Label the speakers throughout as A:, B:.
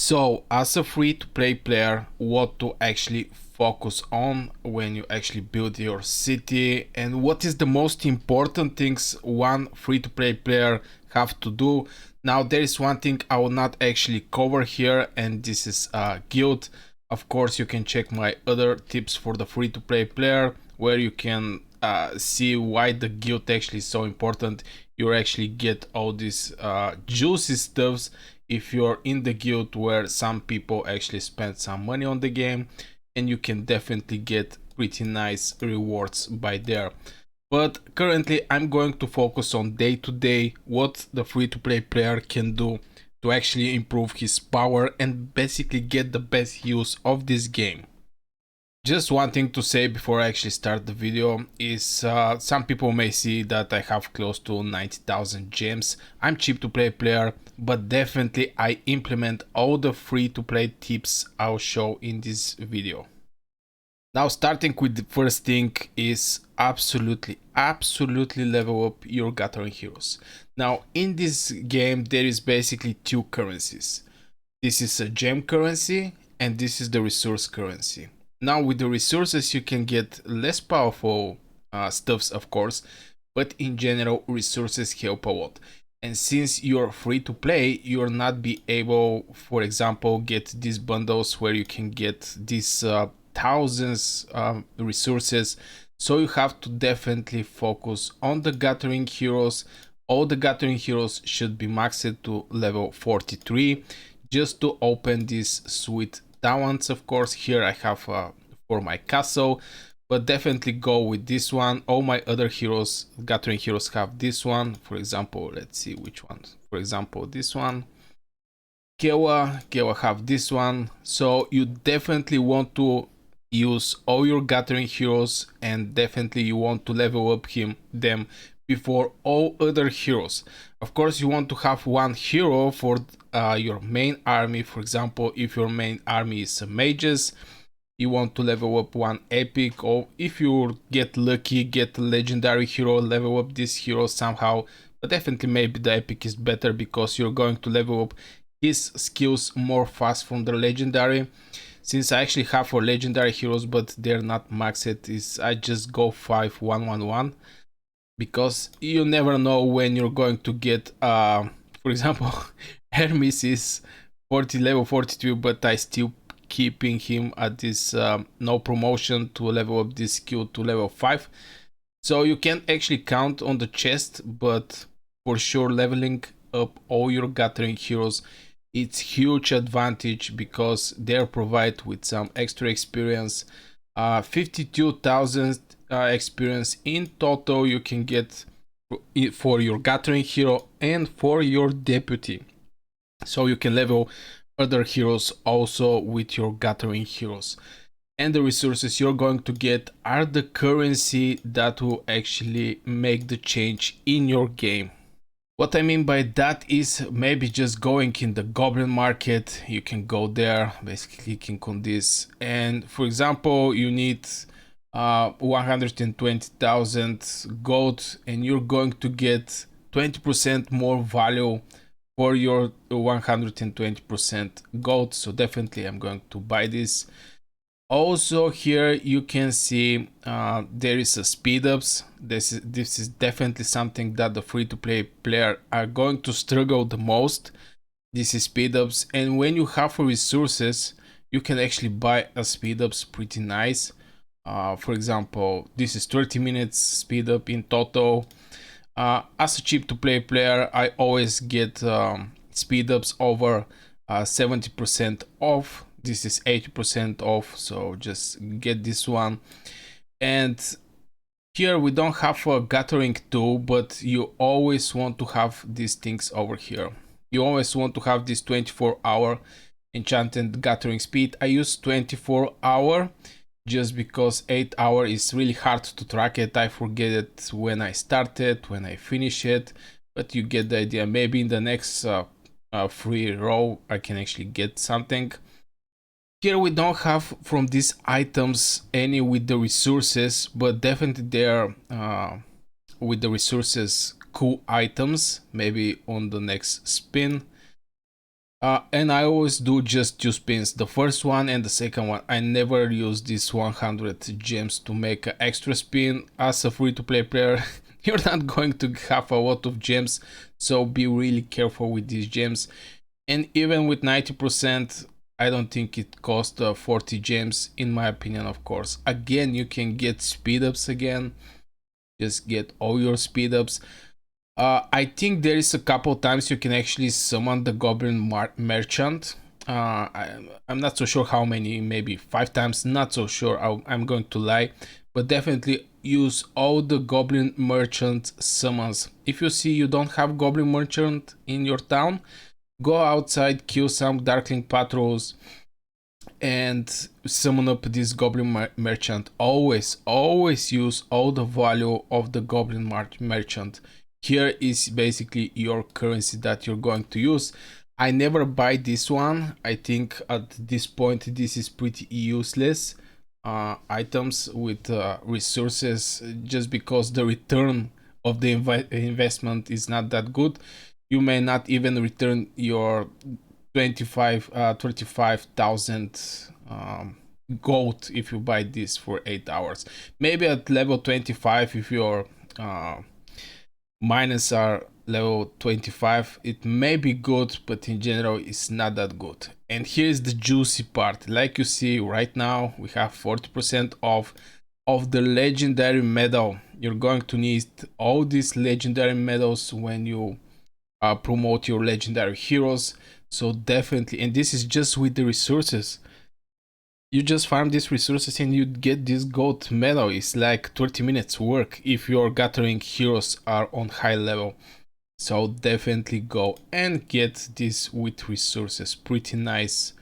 A: So, as a free-to-play player, what to actually focus on when you actually build your city, and what is the most important things one free-to-play player have to do. Now, there is one thing I will not actually cover here, and this is guild. Of course, you can check my other tips for the free-to-play player, where you can see why the guild actually is so important. You actually get all these juicy stuffs if you're in the guild, where some people actually spend some money on the game, and you can definitely get pretty nice rewards by there. But currently I'm going to focus on day to day, what the free-to-play player can do to actually improve his power and basically get the best use of this game. Just one thing to say before I actually start the video is some people may see that I have close to 90,000 gems. I'm cheap to play player, but definitely I implement all the free to play tips I'll show in this video. Now, starting with the first thing is absolutely level up your gathering heroes. Now, in this game there is basically two currencies. This is a gem currency and this is the resource currency. Now, with the resources you can get less powerful stuffs, of course, but in general resources help a lot. And since you're free to play, you'll not be able, for example, get these bundles where you can get these thousands resources. So you have to definitely focus on the gathering heroes. All the gathering heroes should be maxed to level 43 just to open these sweet talents. Of course, here I have for my castle, but definitely go with this one. All my other heroes, gathering heroes, have this one. For example, let's see which one. For example, this one. Kewa have this one. So you definitely want to use all your gathering heroes, and definitely you want to level up them before all other heroes. Of course, you want to have one hero for your main army. For example, if your main army is mages, you want to level up one epic, or if you get lucky, get a legendary hero, level up this hero somehow. But definitely maybe the epic is better because you're going to level up his skills more fast from the legendary. Since I actually have 4 legendary heroes, but they're not maxed, is I just go 5-1-1-1, because you never know when you're going to get for example, Hermes is level 42, but I still keeping him at this no promotion to level up this skill to level 5. So you can actually count on the chest, but for sure leveling up all your gathering heroes, it's huge advantage because they're provided with some extra experience. 52,000 experience in total you can get for your gathering hero and for your deputy. So you can level other heroes also with your gathering heroes. And the resources you're going to get are the currency that will actually make the change in your game. What I mean by that is maybe just going in the Goblin Market. You can go there, basically clicking on this, and for example you need 120,000 gold, and you're going to get 20% more value for your 120% gold. So definitely I'm going to buy this. Also here you can see there is a speed ups. This is definitely something that the free-to-play player are going to struggle the most. This is speed ups, and when you have resources you can actually buy a speed ups pretty nice. For example, this is 30 minutes speed up in total. As a cheap to play player, I always get speed ups over 70% off. This is 80% off, so just get this one. And here we don't have a gathering tool, but you always want to have these things over here. You always want to have this 24-hour enchanted gathering speed. I use 24-hour just because 8-hour is really hard to track it. I forget it when I start it, when I finish it, but you get the idea. Maybe in the next free row I can actually get something. Here we don't have from these items any with the resources, but definitely there with the resources cool items, maybe on the next spin. And I always do just 2 spins, the first one and the second one. I never use these 100 gems to make an extra spin. As a free-to-play player, you're not going to have a lot of gems, so be really careful with these gems. And even with 90%, I don't think it costs 40 gems, in my opinion, of course. Again, you can get speed ups again, just get all your speed ups. I think there is a couple times you can actually summon the Goblin Merchant. I'm not so sure how many, maybe 5 times, not so sure, I'm going to lie, but definitely use all the Goblin Merchant summons. If you see you don't have Goblin Merchant in your town, go outside, kill some Darkling Patrols, and summon up this Goblin Merchant. Always use all the value of the Goblin Merchant. Here is basically your currency that you're going to use. I never buy this one. I think at this point this is pretty useless items with resources, just because the return of the investment is not that good. You may not even return your 35,000 gold if you buy this for 8 hours. Maybe at level 25, if your miners are level 25, it may be good, but in general it's not that good. And here's the juicy part. Like you see right now, we have 40% off of the legendary medal. You're going to need all these legendary medals when you promote your legendary heroes. So definitely, and this is just with the resources. You just farm these resources and you get this gold medal. It's like 30 minutes work if your gathering heroes are on high level. So definitely go and get this with resources. Pretty nice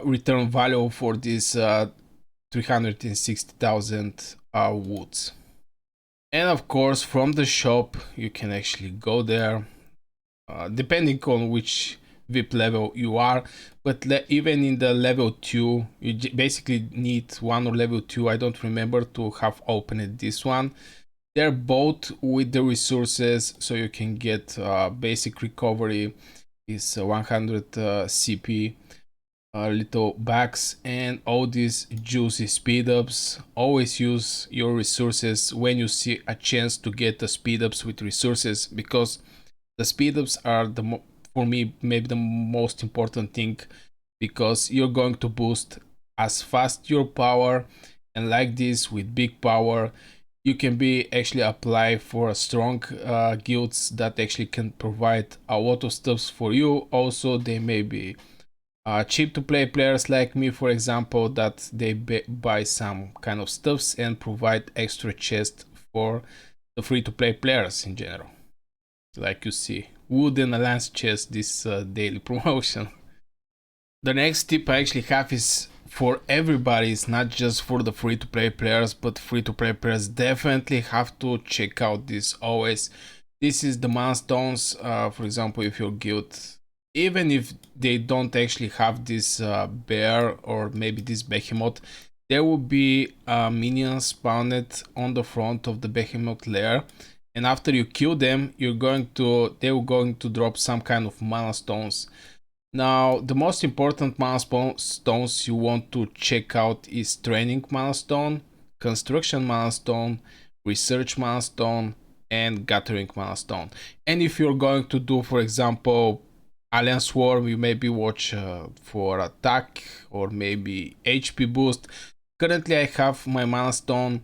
A: return value for this 360,000 woods. And of course, from the shop you can actually go there, depending on which VIP level you are, but even in the level 2 you basically need 1 or level 2, I don't remember, to have opened this one. They're both with the resources, so you can get basic recovery is 100 CP, little bags, and all these juicy speed ups. Always use your resources when you see a chance to get the speed ups with resources, because the speed ups are for me maybe the most important thing, because you're going to boost as fast your power, and like this with big power you can be actually apply for strong guilds that actually can provide a lot of stuffs for you. Also they may be cheap to play players like me, for example, that they buy some kind of stuffs and provide extra chests for the free to play players in general. Like you see, wood and a lance chest, this daily promotion. The next tip I actually have is for everybody. It's not just for the free to play players, but free to play players definitely have to check out this always. This is the milestones. For example, if your guild, even if they don't actually have this bear or maybe this behemoth, there will be minions spawned on the front of the behemoth lair, and after you kill them, they will going to drop some kind of milestones. Now, the most important milestones you want to check out is training milestone, construction milestone, research milestone, and gathering milestone. And if you're going to do, for example, Alliance Swarm, you maybe watch for attack or maybe HP boost. Currently I have my milestone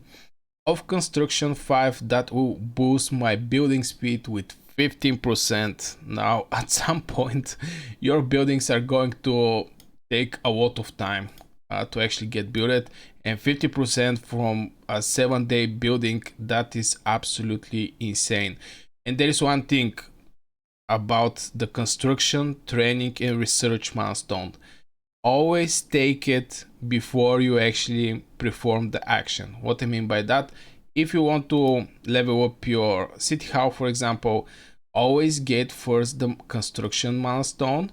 A: of construction 5 that will boost my building speed with 15%. Now at some point your buildings are going to take a lot of time to actually get built, and 50% from a 7-day building, that is absolutely insane. And there is one thing about the construction, training, and research milestone: always take it before you actually perform the action. What I mean by that: if you want to level up your city hall, for example, always get first the construction milestone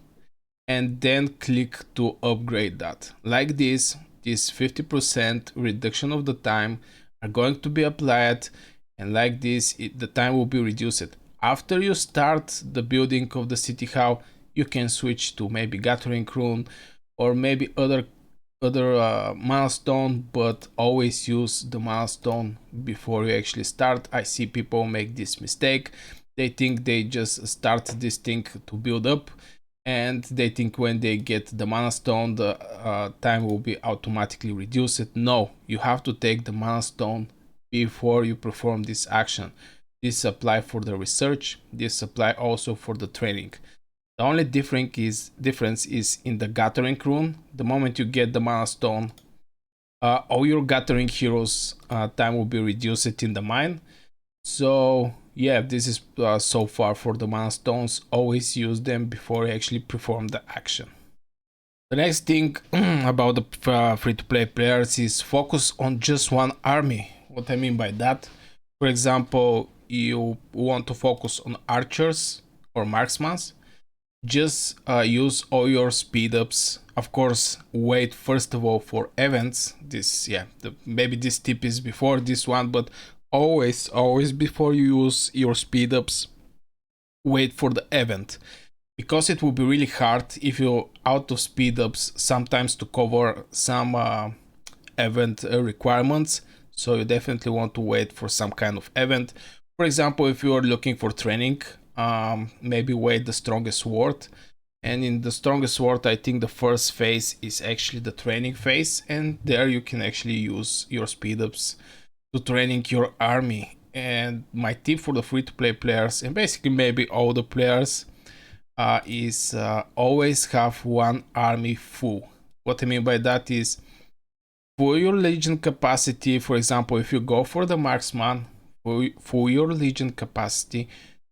A: and then click to upgrade that. Like this 50% reduction of the time are going to be applied, and like this the time will be reduced. After you start the building of the city hall, you can switch to maybe Gathering Rune or maybe other milestone, but always use the milestone before you actually start. I see people make this mistake. They think they just start this thing to build up, and they think when they get the milestone the time will be automatically reduced. No, you have to take the milestone before you perform this action. This apply for the research, this apply also for the training. The only difference is in the Gathering Rune. The moment you get the milestone, all your Gathering heroes time will be reduced in the mine. So yeah, this is so far for the milestones. Always use them before you actually perform the action. The next thing about the free-to-play players is focus on just one army. What I mean by that, for example, you want to focus on archers or marksmen, just use all your speed ups. Of course, wait first of all for events. This, yeah, maybe this tip is before this one, but always before you use your speed ups, wait for the event, because it will be really hard if you're out of speed ups sometimes to cover some event requirements. So you definitely want to wait for some kind of event. For example, if you are looking for training, maybe wait the strongest sword, and in the strongest sword I think the first phase is actually the training phase, and there you can actually use your speed ups to training your army. And my tip for the free-to-play players, and basically maybe all the players, is always have one army full. What I mean by that is, for your legion capacity, for example, if you go for the marksman, for your legion capacity,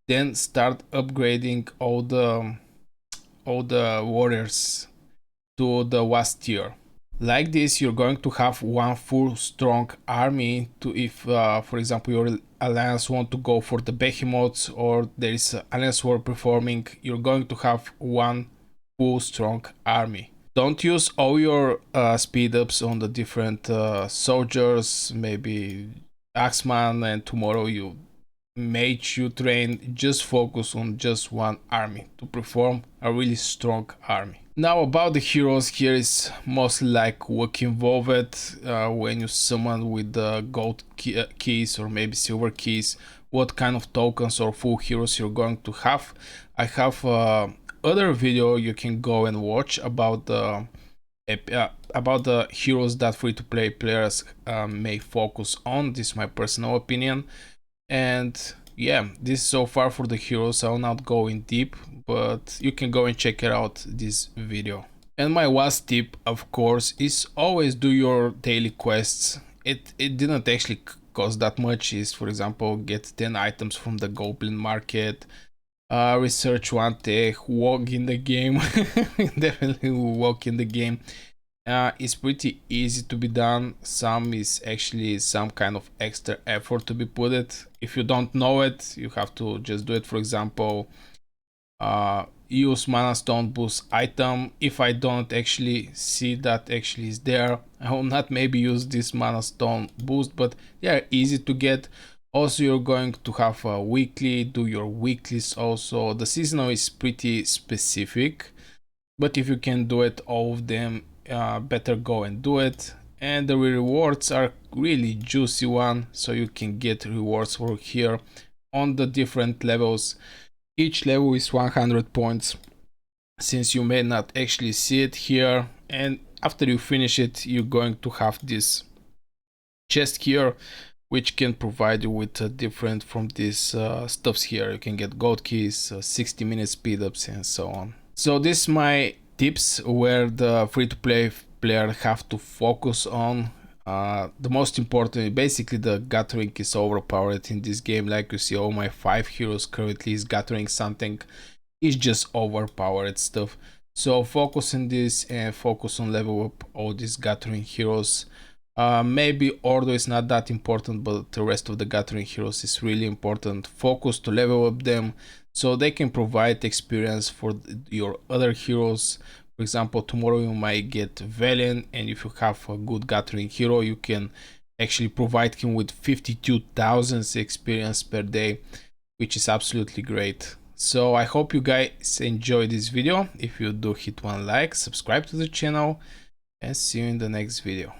A: then start upgrading all the warriors to the last tier. Like this, you're going to have one full strong army to, if for example your alliance want to go for the Behemoths, or there is alliance war performing, you're going to have one full strong army. Don't use all your speed ups on the different soldiers, maybe Axeman, and tomorrow you mage you train. Just focus on just one army to perform a really strong army. Now about the heroes, here is mostly like what involved when you summon with the gold keys or maybe silver keys, what kind of tokens or full heroes you're going to have. I have other video you can go and watch about the heroes that free-to-play players may focus on. This is my personal opinion. And yeah, this is so far for the heroes. I'll not go in deep, but you can go and check it out, this video. And my last tip, of course, is always do your daily quests. It didn't actually cost that much. Is, for example, get 10 items from the Goblin Market, research one tech, walk in the game. Definitely walk in the game. It's pretty easy to be done. Some is actually some kind of extra effort to be put it. If you don't know it, you have to just do it. For example, use mana stone boost item. If I don't actually see that actually is there, I will not maybe use this mana stone boost, but they are easy to get. Also, you're going to have a weekly, do your weeklies also. The seasonal is pretty specific, but if you can do it all of them, better go and do it. And the rewards are really juicy one, so you can get rewards for here on the different levels. Each level is 100 points, since you may not actually see it here. And after you finish it, you're going to have this chest here, which can provide you with different from these stuffs here. You can get gold keys, 60-minute speed ups, and so on. So this is my tips where the free-to-play player have to focus on. The most important, basically the gathering is overpowered in this game. Like you see, all my 5 heroes currently is gathering something. It's just overpowered stuff. So focus on this and focus on level up all these gathering heroes. Maybe order is not that important, but the rest of the gathering heroes is really important. Focus to level up them so they can provide experience for your other heroes. For example, tomorrow you might get Valiant, and if you have a good gathering hero, you can actually provide him with 52,000 experience per day, which is absolutely great. So I hope you guys enjoyed this video. If you do, hit one like, subscribe to the channel, and see you in the next video.